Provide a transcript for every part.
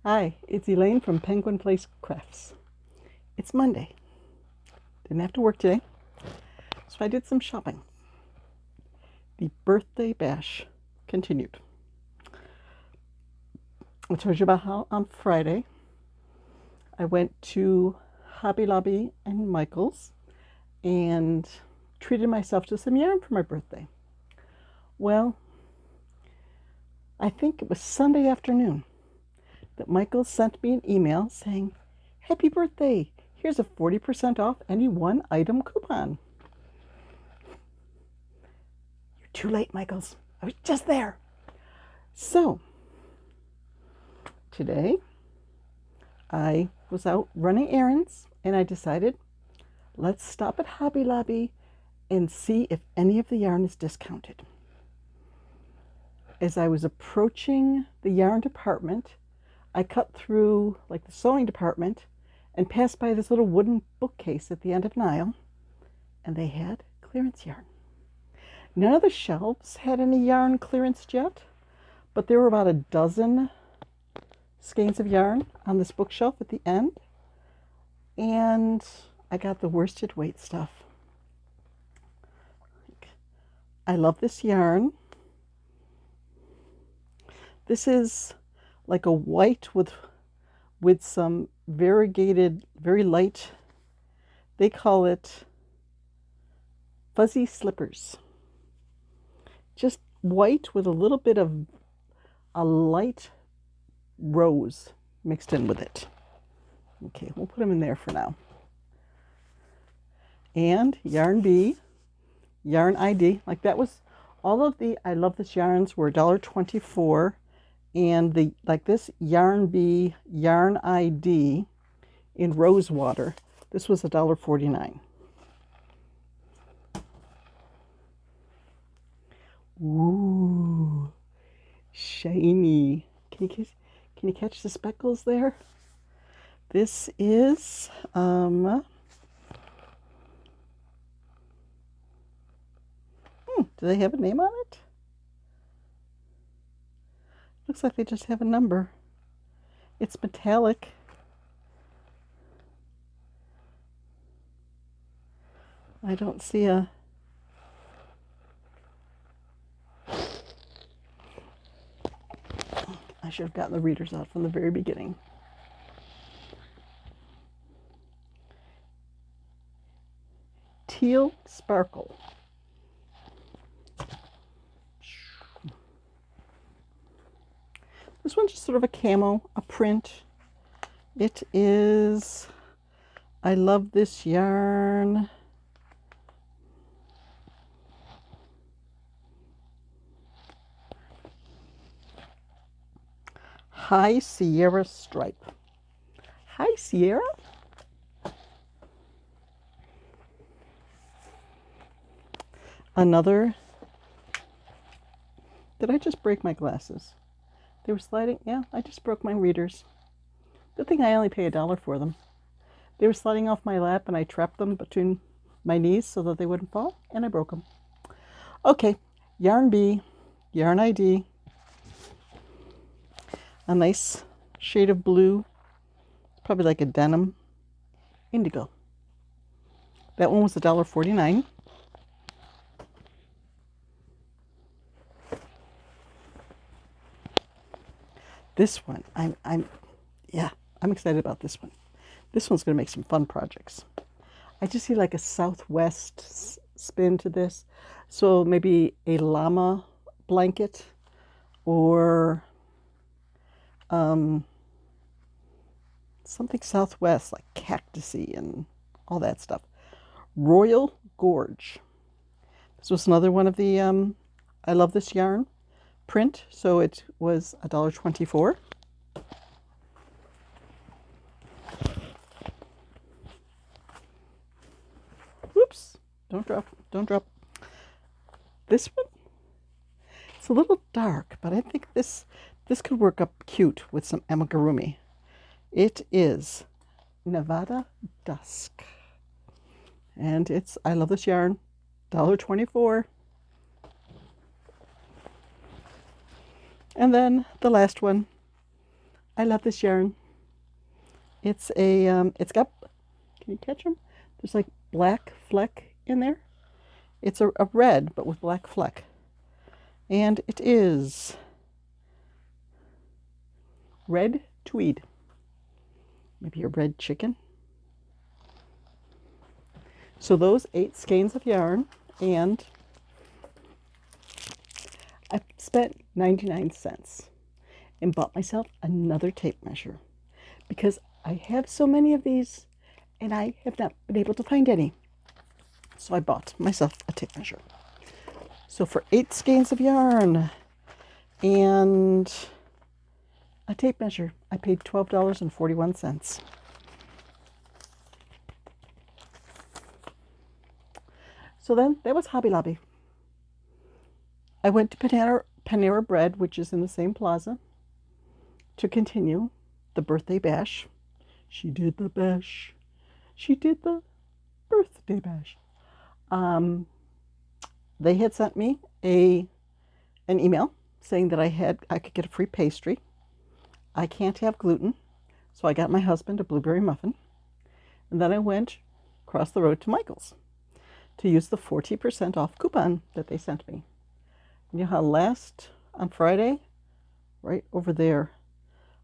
Hi, it's Elaine from Penguin Place Crafts. It's Monday. Didn't have to work today, so I did some shopping. The birthday bash continued. I told you about how on Friday I went to Hobby Lobby and Michael's and treated myself to some yarn for my birthday. Well, I think it was Sunday afternoon that Michael sent me an email saying, "Happy birthday! Here's a 40% off any one item coupon." You're too late, Michaels. I was just there. So, today I was out running errands and I decided, let's stop at Hobby Lobby and see if any of the yarn is discounted. As I was approaching the yarn department, I cut through like the sewing department and passed by this little wooden bookcase at the end of an aisle, and they had clearance yarn. None of the shelves had any yarn clearance yet, but there were about a dozen skeins of yarn on this bookshelf at the end, and I got the worsted weight stuff. I love this yarn. This is like a white with some variegated, very light, they call it fuzzy slippers. Just white with a little bit of a light rose mixed in with it. Okay, we'll put them in there for now. And Yarn B, Yarn ID, like that was, all of the I Love This yarns were $1.24. And the like this Yarn B, Yarn ID in rose water, this was $1.49. Ooh, shiny. Can you catch the speckles there? This is do they have a name on it? Looks like they just have a number. It's metallic. I don't see a... I should have gotten the readers out from the very beginning. Teal Sparkle. This one's just sort of a camo, a print. It is, I Love This yarn. High Sierra stripe. High Sierra? Another. Did I just break my glasses? They were sliding. Yeah, I just broke my readers. Good thing I only pay $1 for them. They were sliding off my lap and I trapped them between my knees so that they wouldn't fall, and I broke them. Okay, Yarn B, Yarn ID. A nice shade of blue. Probably like a denim. Indigo. That one was $1.49. This one, I'm excited about this one. This one's going to make some fun projects. I just see like a southwest spin to this. So maybe a llama blanket or something southwest like cactusy and all that stuff. Royal Gorge. This was another one of the I Love This yarn print, so it was $1.24. Whoops, don't drop. This one, it's a little dark, but I think this could work up cute with some amigurumi. It is Nevada Dusk, and it's I Love This yarn, $1.24. And then the last one, I love this yarn. It's a, it's got, can you catch them? There's like black fleck in there. It's a red, but with black fleck. And it is red tweed. Maybe a red chicken. So those 8 skeins of yarn, and I spent 99 cents and bought myself another tape measure because I have so many of these and I have not been able to find any. So I bought myself a tape measure. So for 8 skeins of yarn and a tape measure, I paid $12.41. So then that was Hobby Lobby. I went to Panera Bread, which is in the same plaza, to continue the birthday bash. She did the bash. She did the birthday bash. They had sent me an email saying that I could get a free pastry. I can't have gluten, so I got my husband a blueberry muffin. And then I went across the road to Michael's to use the 40% off coupon that they sent me. You know how on Friday, right over there,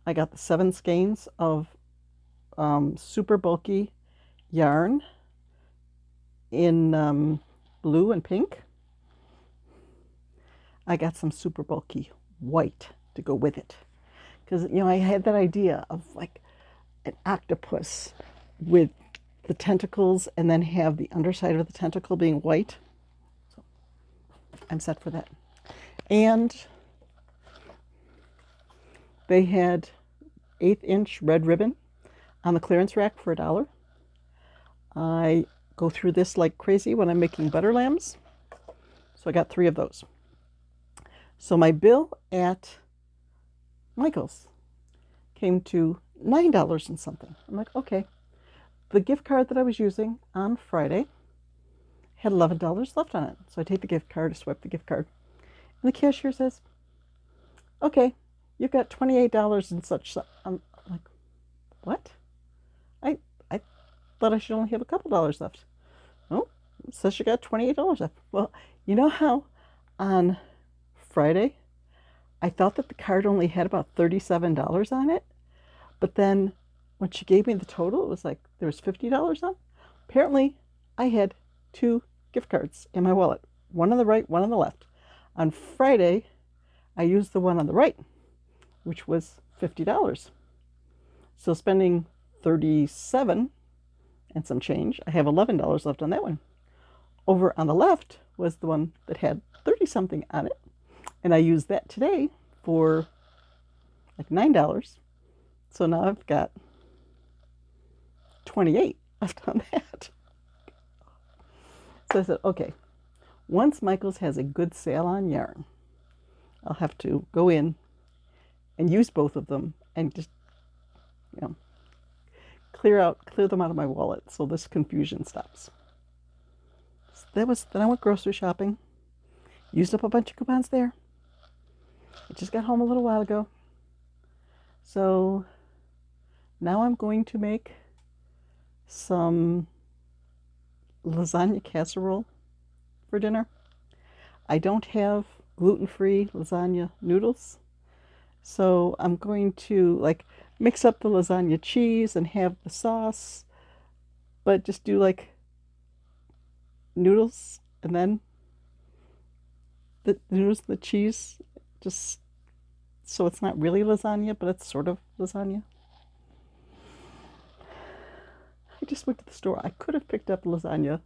I got the 7 skeins of super bulky yarn in blue and pink. I got some super bulky white to go with it. Because, I had that idea of like an octopus with the tentacles and then have the underside of the tentacle being white. So I'm set for that. And they had 1/8-inch red ribbon on the clearance rack for $1. I go through this like crazy when I'm making butter lambs. So I got 3 of those. So my bill at Michael's came to $9 and something. I'm like, okay. The gift card that I was using on Friday had $11 left on it. So I take the gift card, I swipe the gift card. And the cashier says, okay, you've got $28 and such. I'm like, what? I thought I should only have a couple dollars left. Oh, it says you got $28 left. Well, you know how on Friday I thought that the card only had about $37 on it, but then when she gave me the total, it was like there was $50 on. Apparently, I had 2 gift cards in my wallet, one on the right, one on the left. On Friday, I used the one on the right, which was $50. So spending $37 and some change, I have $11 left on that one. Over on the left was the one that had 30-something on it, and I used that today for like $9. So now I've got 28 left on that. So I said, okay, once Michael's has a good sale on yarn, I'll have to go in and use both of them and just, clear them out of my wallet so this confusion stops. So then I went grocery shopping, used up a bunch of coupons there. I just got home a little while ago. So now I'm going to make some lasagna casserole for dinner. I don't have gluten-free lasagna noodles, so I'm going to mix up the lasagna cheese and have the sauce, but just do noodles and then the noodles and the cheese, just so it's not really lasagna, but it's sort of lasagna. I just went to the store. I could have picked up gluten-free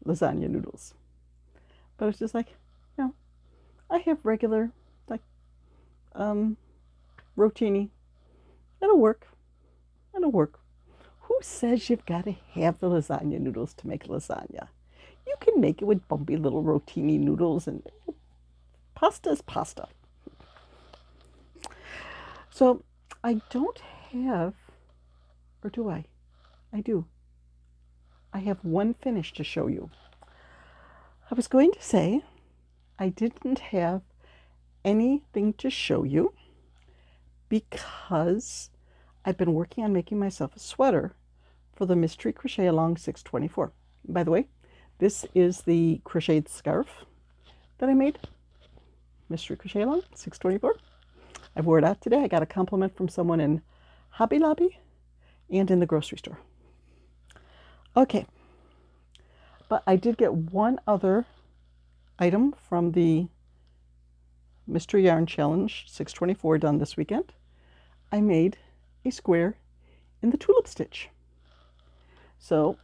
lasagna noodles. But it's just I have regular, rotini. It'll work. Who says you've got to have the lasagna noodles to make lasagna? You can make it with bumpy little rotini noodles, and pasta is pasta. So I don't have, or do I? I do. I have one finish to show you. I was going to say I didn't have anything to show you because I've been working on making myself a sweater for the Mystery Crochet Along 624. By the way, this is the crocheted scarf that I made. Mystery Crochet Along 624. I wore it out today. I got a compliment from someone in Hobby Lobby and in the grocery store. Okay, but I did get one other item from the Mystery Yarn Challenge 624 done this weekend. I made a square in the tulip stitch. So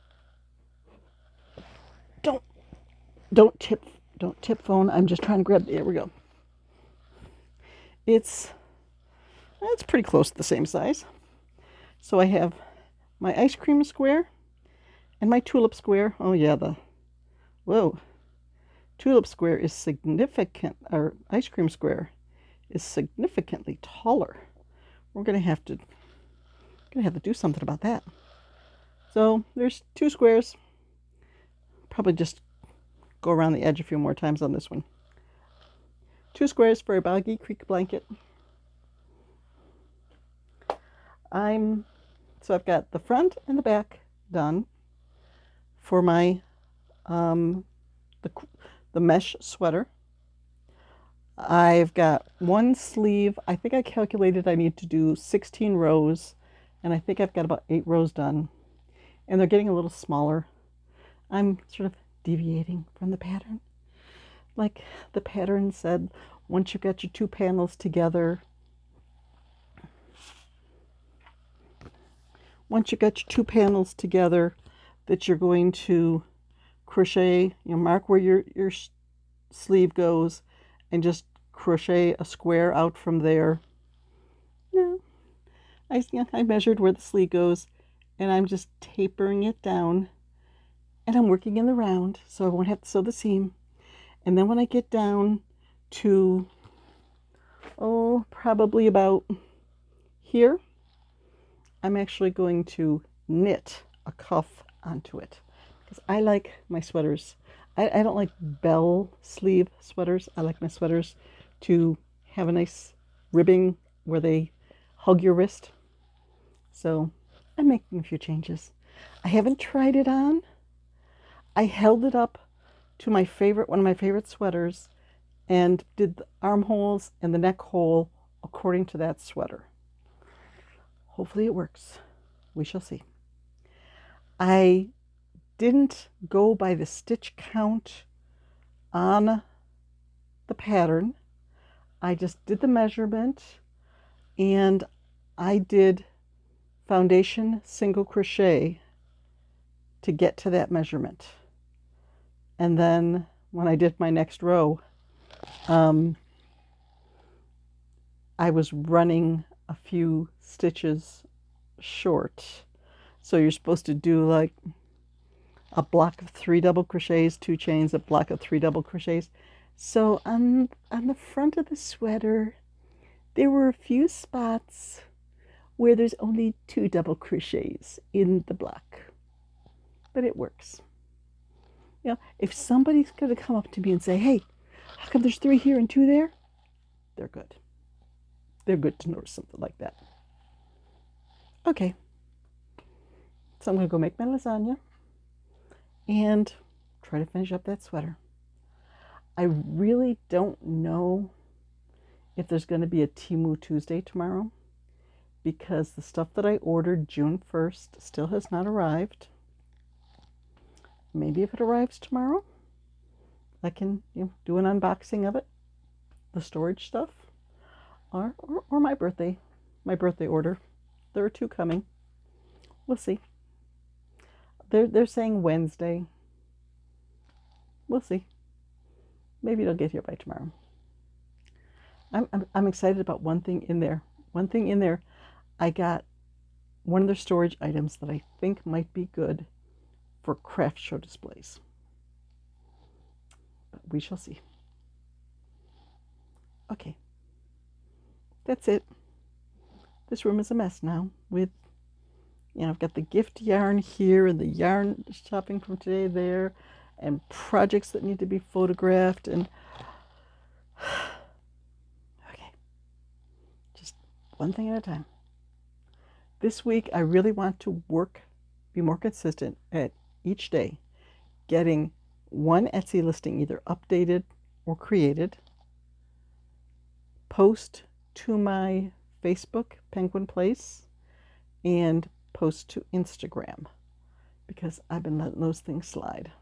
don't tip phone. I'm just trying to grab. There we go. It's pretty close to the same size. So I have my ice cream square and my tulip square. Oh yeah, tulip square is significant, or ice cream square is significantly taller. We're gonna have to do something about that. So there's two squares. Probably just go around the edge a few more times on this one. Two squares for a Boggy Creek blanket. So I've got the front and the back done for my the mesh sweater. I've got one sleeve. I think I calculated I need to do 16 rows, and I think I've got about 8 rows done. And they're getting a little smaller. I'm sort of deviating from the pattern. Like the pattern said, once you've got your 2 panels together, that you're going to crochet, mark where your sleeve goes and just crochet a square out from there. No, I measured where the sleeve goes, and I'm just tapering it down, and I'm working in the round so I won't have to sew the seam. And then when I get down to probably about here, I'm actually going to knit a cuff onto it, because I like my sweaters. I don't like bell sleeve sweaters. I like my sweaters to have a nice ribbing where they hug your wrist. So I'm making a few changes. I haven't tried it on. I held it up to one of my favorite sweaters, and did the armholes and the neck hole according to that sweater. Hopefully it works. We shall see. I didn't go by the stitch count on the pattern. I just did the measurement, and I did foundation single crochet to get to that measurement. And then when I did my next row, I was running a few stitches short. So you're supposed to do like a block of 3 double crochets, 2 chains, a block of 3 double crochets. So on the front of the sweater, there were a few spots where there's only 2 double crochets in the block. But it works. If somebody's going to come up to me and say, hey, how come there's 3 here and 2 there? They're good. They're good to notice something like that. Okay. So I'm going to go make my lasagna and try to finish up that sweater. I really don't know if there's going to be a Temu Tuesday tomorrow, because the stuff that I ordered June 1st still has not arrived. Maybe if it arrives tomorrow, I can do an unboxing of it, the storage stuff, or my birthday order. There are 2 coming. We'll see. They're saying Wednesday. We'll see. Maybe it'll get here by tomorrow. I'm excited about one thing in there. I got one of their storage items that I think might be good for craft show displays. But we shall see. Okay. That's it. This room is a mess now with, I've got the gift yarn here and the yarn shopping from today there, and projects that need to be photographed, and okay. Just one thing at a time. This week, I really want to be more consistent at each day, getting one Etsy listing either updated or created, post to my Facebook, Penguin Place, and post to Instagram, because I've been letting those things slide.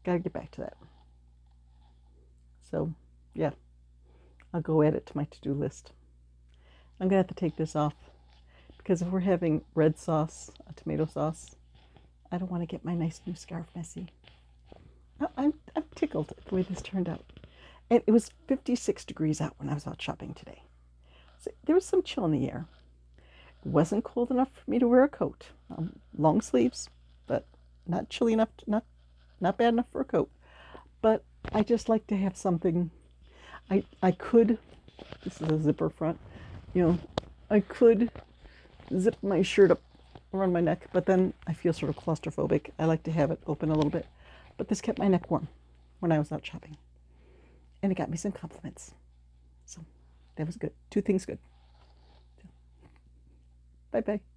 Gotta get back to that. So, yeah, I'll go add it to my to-do list. I'm gonna have to take this off because if we're having red sauce, a tomato sauce, I don't want to get my nice new scarf messy. I'm tickled at the way this turned out. And it was 56 degrees out when I was out shopping today. So there was some chill in the air. It wasn't cold enough for me to wear a coat. Long sleeves, but not chilly enough, not bad enough for a coat. But I just like to have something. I could, this is a zipper front, I could zip my shirt up around my neck, but then I feel sort of claustrophobic. I like to have it open a little bit. But this kept my neck warm when I was out shopping. And it got me some compliments. So that was good. Two things good. Bye-bye.